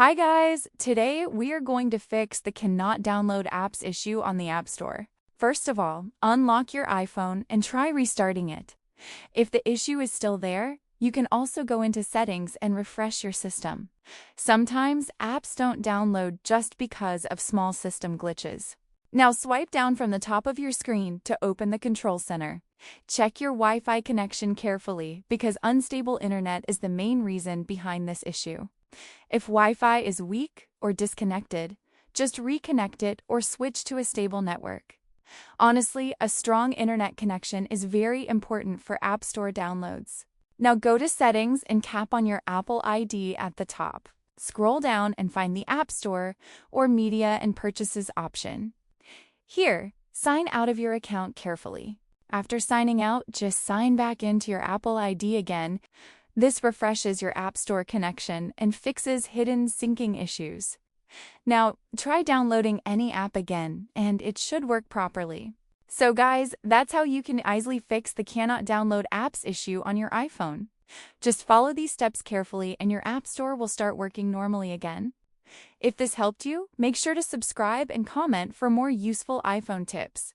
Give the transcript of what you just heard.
Hi guys! Today we are going to fix the cannot download apps issue on the App Store. First of all, unlock your iPhone and try restarting it. If the issue is still there, you can also go into settings and refresh your system. Sometimes apps don't download just because of small system glitches. Now swipe down from the top of your screen to open the control center. Check your Wi-Fi connection carefully because unstable internet is the main reason behind this issue. If Wi-Fi is weak or disconnected, just reconnect it or switch to a stable network. Honestly, a strong internet connection is very important for App Store downloads. Now go to Settings and tap on your Apple ID at the top. Scroll down and find the App Store or Media and Purchases option. Here, sign out of your account carefully. After signing out, just sign back into your Apple ID again. This refreshes your App Store connection and fixes hidden syncing issues. Now, try downloading any app again, and it should work properly. So guys, that's how you can easily fix the cannot download apps issue on your iPhone. Just follow these steps carefully and your App Store will start working normally again. If this helped you, make sure to subscribe and comment for more useful iPhone tips.